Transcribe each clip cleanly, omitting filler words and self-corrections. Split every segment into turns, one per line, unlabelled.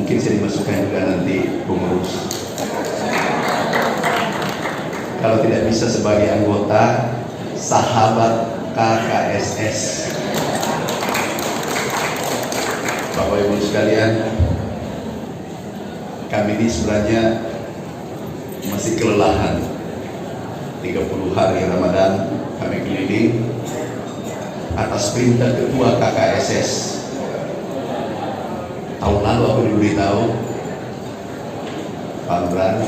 Mungkin saya dimasukkan juga nanti pengurus. Kalau tidak bisa sebagai anggota sahabat KKSS. Bapak Ibu sekalian, kami ini sebenarnya masih kelelahan. 30 hari Ramadan kami keliling atas perintah ketua KKSS. Tahun lalu aku diberitahu, Pak Bran,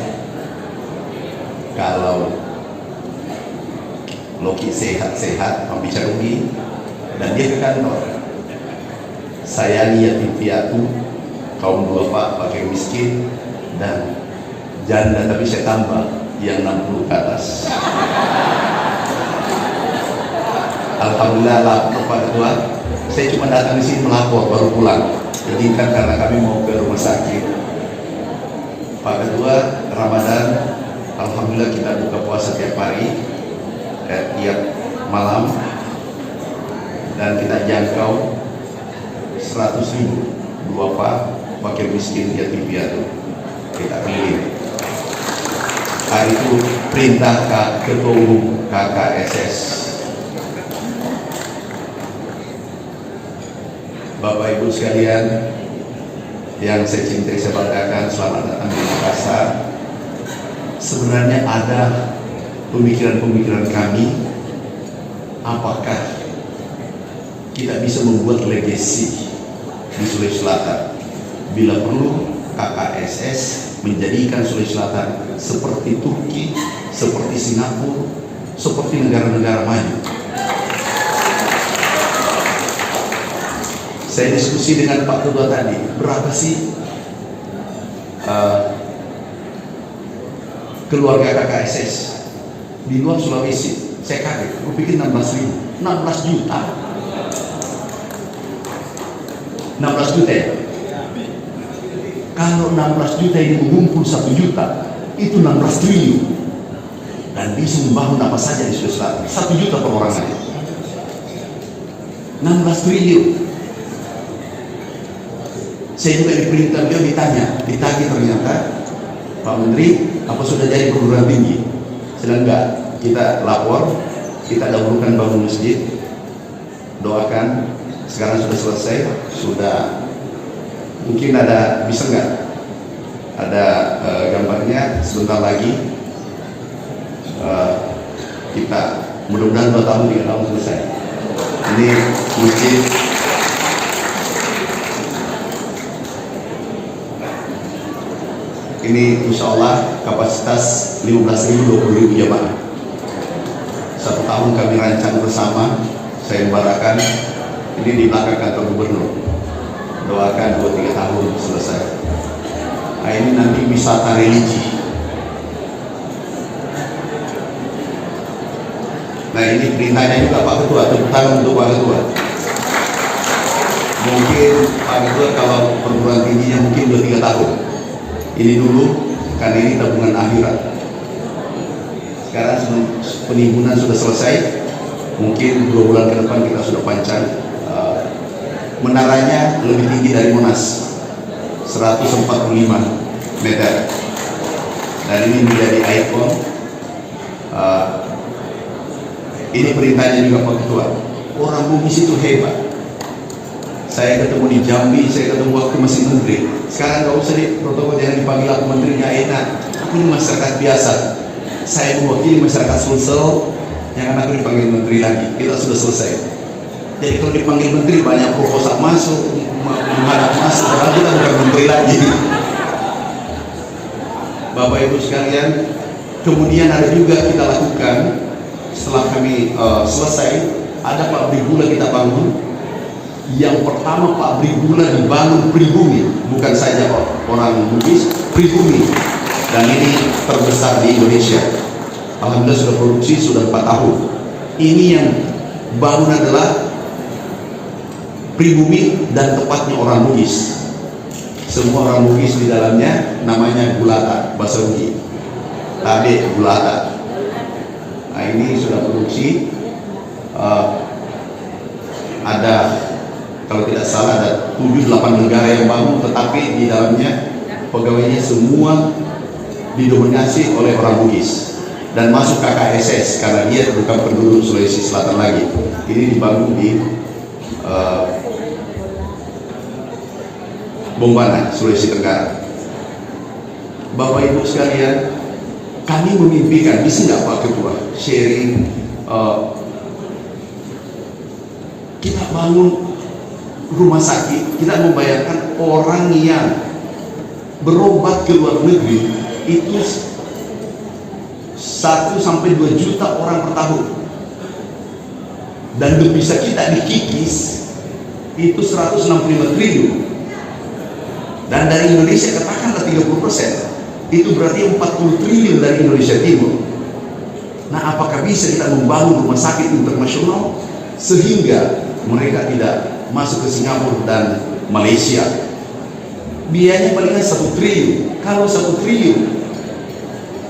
kalau Loki sehat-sehat, membicara rugi, dan dia ke kantor. Saya yatim piatu, kaum duafa, fakir miskin, dan janda, tapi saya tambah yang 60 ke atas. Alhamdulillah lah Pak Ketua, saya cuma datang di sini melapor baru pulang. Jadi kan karena kami mau ke rumah sakit. Pak Ketua, Ramadan, alhamdulillah kita buka puasa tiap hari, tiap malam, dan kita jangkau 100.000 duafa, fakir miskin, yatim piatu. Kita keliling. Hari itu perintah Ketua Umum KKSS. Bapak Ibu sekalian yang saya cintai, saya banggakan, selamat datang di Makassar. Sebenarnya ada pemikiran-pemikiran kami, apakah kita bisa membuat legasi di Sulawesi Selatan. Bila perlu, KKSS menjadikan Sulawesi Selatan seperti Turki, seperti Singapura, seperti negara-negara maju. Saya diskusi dengan Pak Ketua tadi, berapa sih keluarga KKSS di luar Sulawesi? Saya kaget, aku pikir 16.000, 16 juta. 16 juta ya? Kalau 16 juta ini mengumpul 1 juta, itu 16 triliun. Dan bisa membangun apa saja di Sulawesi Selatan. 1 juta per orang saja. 16 triliun. Saya juga diperintah, beliau ditagih ternyata, Pak Menteri, apa sudah jadi perguruan tinggi? Sedang enggak, kita lapor, kita dahulukan bangun masjid, doakan, sekarang sudah selesai, sudah mungkin ada, bisa nggak ada gambarnya sebentar lagi, kita mudah-mudahan 2 tahun 3 tahun selesai. Ini masjid ini insya Allah kapasitas 15.000 20.000 jamaah. 1 tahun kami rancang bersama, saya membarakan ini di belakang kantor gubernur. Doakan 2-3 tahun selesai. Nah, ini nanti wisata religi. Nah, ini perintahnya juga Pak Ketua, tepuk tangan untuk Pak Ketua. Mungkin Pak Ketua kalau perguruan tingginya mungkin 2-3 tahun. Ini dulu, karena ini tabungan akhirat. Sekarang penimbunan sudah selesai, mungkin 2 bulan ke depan kita sudah pancang. Menaranya lebih tinggi dari Monas, 145 meter. Dan ini menjadi ikon. Ini perintahnya juga Pak Ketua. Orang Bugis itu hebat. Saya ketemu di Jambi, saya ketemu waktu masih menteri. Sekarang nggak usah di protokol, jangan dipanggil aku menterinya, enak. Aku ini masyarakat biasa. Saya mewakili masyarakat Sulsel, jangan aku dipanggil menteri lagi. Kita sudah selesai. Jadi kalau dipanggil menteri banyak proposal masuk, menghadap masuk, karena kita bukan menteri lagi. Bapak Ibu sekalian, kemudian ada juga kita lakukan setelah kami selesai, ada pabrik gula kita bangun. Yang pertama pabrik gula dibangun pribumi, bukan saja orang Bugis, pribumi, dan ini terbesar di Indonesia. Alhamdulillah sudah produksi sudah 4 tahun. Ini yang bangun adalah pribumi dan tepatnya orang Bugis. Semua orang Bugis di dalamnya namanya Gulata, bahasa Bugi. Tade Gulata. Nah, ini sudah produksi. Ada Kalau tidak salah ada 7-8 negara yang bangun, tetapi di dalamnya pegawainya semua didominasi oleh orang Bugis dan masuk KKSS karena dia bukan penduduk Sulawesi Selatan lagi. Ini dibangun di Bombana, Sulawesi Tenggara. Bapak Ibu sekalian, kami memimpikan, bisa nggak Pak Ketua sharing, kita bangun rumah sakit, kita membayarkan orang yang berobat ke luar negeri itu 1-2 juta orang per tahun, dan devisa kita dikikis itu 165 triliun. Dan dari Indonesia katakanlah 30%, itu berarti 40 triliun dari Indonesia Timur. Nah, apakah bisa kita membangun rumah sakit internasional sehingga mereka tidak masuk ke Singapura dan Malaysia? Biayanya palingan 1 triliun. Kalau 1 triliun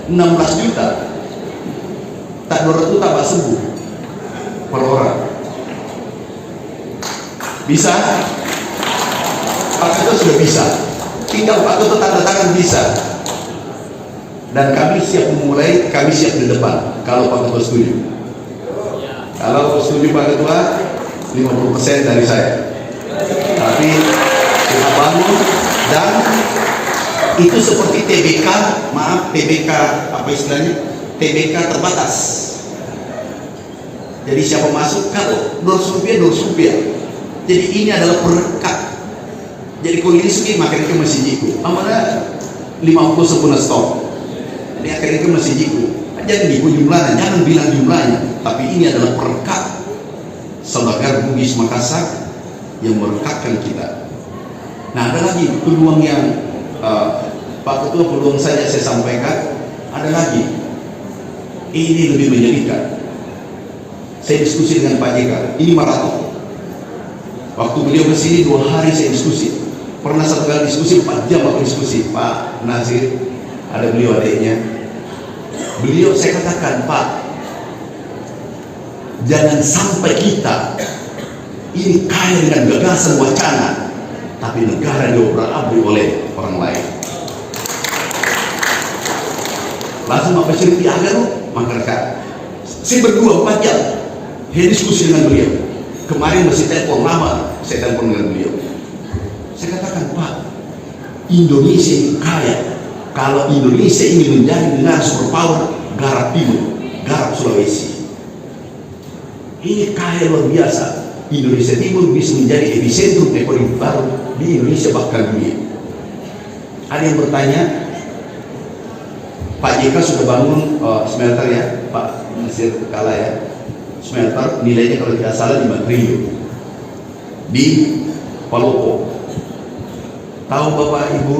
16 juta, tak 200 juta tak sembuh per orang. Bisa? Pak Ketua sudah bisa, tinggal Pak Ketua tanda tangan bisa. Dan kami siap memulai, kami siap di depan kalau Pak Ketua setuju. Kalau setuju Pak Ketua, 50% dari saya. Tapi kita bangun, dan itu seperti TBK, maaf TBK apa istilahnya? TBK terbatas. Jadi siapa masuk, kalau 200 rupiah 200 rupiah. Jadi ini adalah perekat. Jadi kalau ini segi makanya ke masih jiku. Amanah 50 sempurna stop. Jadi akhirnya ke masih jiku. Jangan jiku jumlahnya, jangan bilang jumlahnya. Tapi ini adalah perekat Saudagar Bugis Makassar yang merekatkan kita. Nah, ada lagi peluang yang Pak Ketua, peluang saja saya sampaikan. Ada lagi, ini lebih menyedihkan. Saya diskusi dengan Pak JK, ini maraton. Waktu beliau kesini 2 hari saya diskusi. Pernah satu kali diskusi 4 jam aku diskusi. Pak Nazir, ada beliau adiknya. Beliau, saya katakan, Pak, jangan sampai kita ini kaya dengan gagasan wacana, tapi negara diobrak-abrik oleh orang lain. Langsung apa cerita agar masyarakat. Saya berdua 4 jam, saya diskusi dengan beliau. Kemarin masih telepon lama, saya telepon dengan beliau. Saya katakan, Pak, Indonesia ini kaya. Kalau Indonesia ini menjadi negara superpower, garap timur, garap Sulawesi. Ini kaya luar biasa. Indonesia Timur bisa menjadi epicentrum ekonomi baru di Indonesia bahkan dunia. Ada yang bertanya, Pak JK sudah bangun smelter ya, Pak Nasir Kala ya, smelter nilainya kalau tidak salah 5 triliun di Palopo. Tahu Bapak Ibu,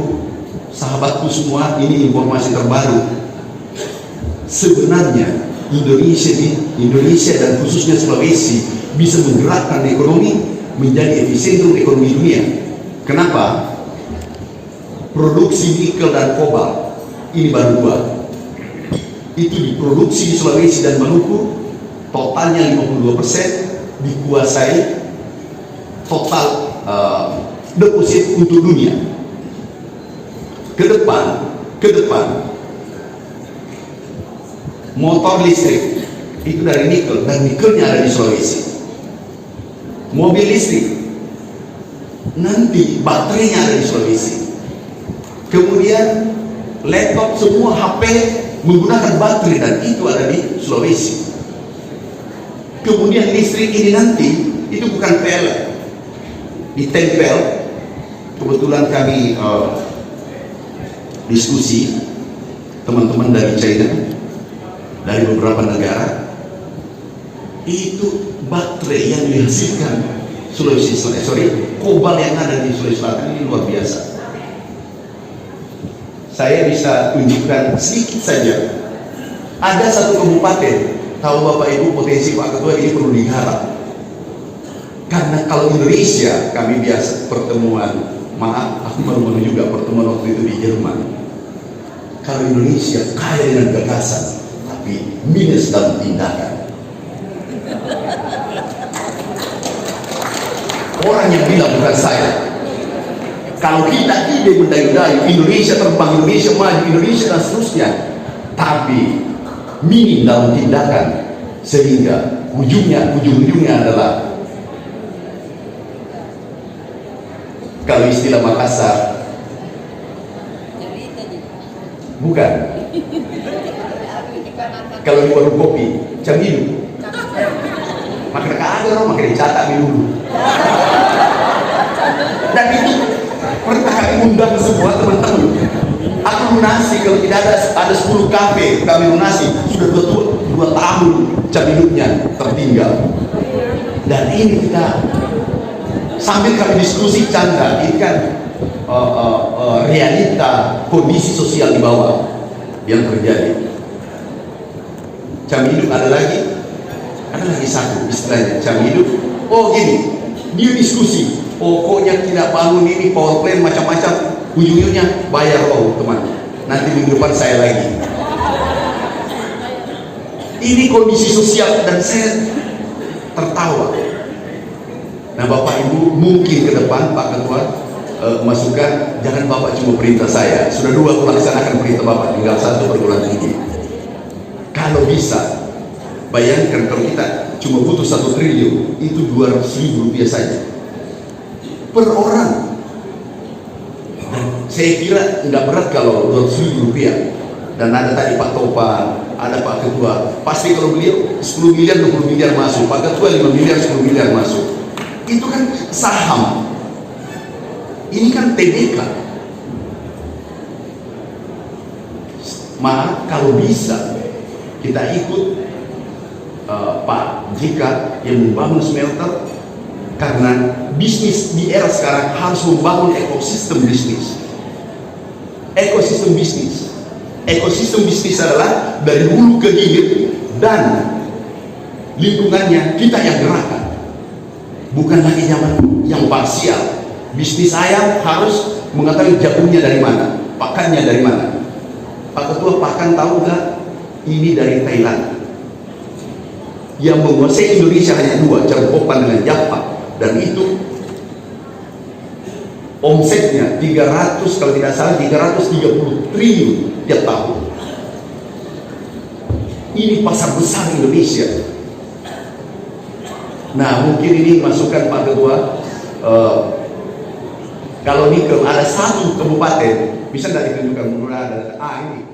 sahabatku semua, ini informasi terbaru. Sebenarnya Indonesia dan khususnya Sulawesi bisa menggerakkan ekonomi menjadi epicentrum ekonomi dunia. Kenapa? Produksi nikel dan kobalt ini baru 2. Itu diproduksi di Sulawesi dan Maluku, totalnya 52% dikuasai total deposit untuk dunia. Ke depan motor listrik itu dari nikel, dan nikelnya ada di Sulawesi. Mobil listrik nanti baterainya ada di Sulawesi. Kemudian laptop, semua HP menggunakan baterai, dan itu ada di Sulawesi. Kemudian listrik ini nanti itu bukan PLN, ditempel. Kebetulan kami diskusi teman-teman dari China, dari beberapa negara, itu baterai yang dihasilkan kobalt yang ada di Sulawesi Selatan ini luar biasa. Saya bisa tunjukkan sedikit saja. Ada satu kabupaten, tahu Bapak Ibu potensi Pak Ketua ini perlu digarap. Karena kalau Indonesia, kami biasa pertemuan, maaf aku baru juga pertemuan waktu itu di Jerman. Kalau Indonesia kaya dengan gagasan, tapi minus dalam tindakan. orang yang bilang, bukan saya. Kalau kita ide mendayu-dayu Indonesia terbang, Indonesia maju, Indonesia dan seterusnya, tapi minim dalam tindakan, sehingga ujung-ujungnya adalah, kalau istilah Makassar, bukan, kalau di warung kopi camilu, maka ada orang makin dicatat dulu. Dan itu pernah kami undang semua teman-teman. Aku lunasi, kalau tidak ada 10 kafe kami lunasi, sudah 2 tahun camilunya tertinggal. Dan ini kita sambil kami diskusi canda, ini kan realita kondisi sosial di bawah yang terjadi. Camilu ada lagi satu istilahnya camilu. Oh gini, dia diskusi, pokoknya tidak bangun ini power plant macam-macam, ujung-ujungnya bayar teman, nanti minggu depan saya lagi. Ini kondisi sosial dan saya tertawa. Nah Bapak Ibu, mungkin ke depan Pak Ketua masukan, jangan Bapak cuma perintah saya, sudah 2 aku laksanakan perintah Bapak, tinggal 1 perguruan tinggi. Kalau bisa, bayangkan kalau kita cuma butuh 1 triliun, itu 200.000 rupiah saja per orang. Saya kira nggak berat kalau 200.000 rupiah. Dan ada tadi Pak Topan, ada Pak Ketua, pasti kalau beliau 10 miliar 20 miliar masuk, Pak Ketua 5 miliar 10 miliar masuk. Itu kan saham, ini kan TBK. Maaf, kalau bisa kita ikut Pak JK yang membangun smelter, karena bisnis di era sekarang harus membangun ekosistem bisnis. Ekosistem bisnis adalah dari hulu ke hilir, dan lingkungannya kita yang gerakkan, bukan lagi zaman yang parsial. Bisnis ayam harus mengetahui jagungnya dari mana, pakannya dari mana. Pak Ketua, pakan tahu nggak? Ini dari Thailand. Yang menguasai Indonesia hanya 2, Cangkopan dengan Java, dan itu omsetnya 300, kalau tidak salah 330 triliun tiap tahun. Ini pasar besar Indonesia. Nah mungkin ini masukan Pak Ketua, kalau nikel ada 1 kabupaten, bisa nggak ditunjukkan? Ini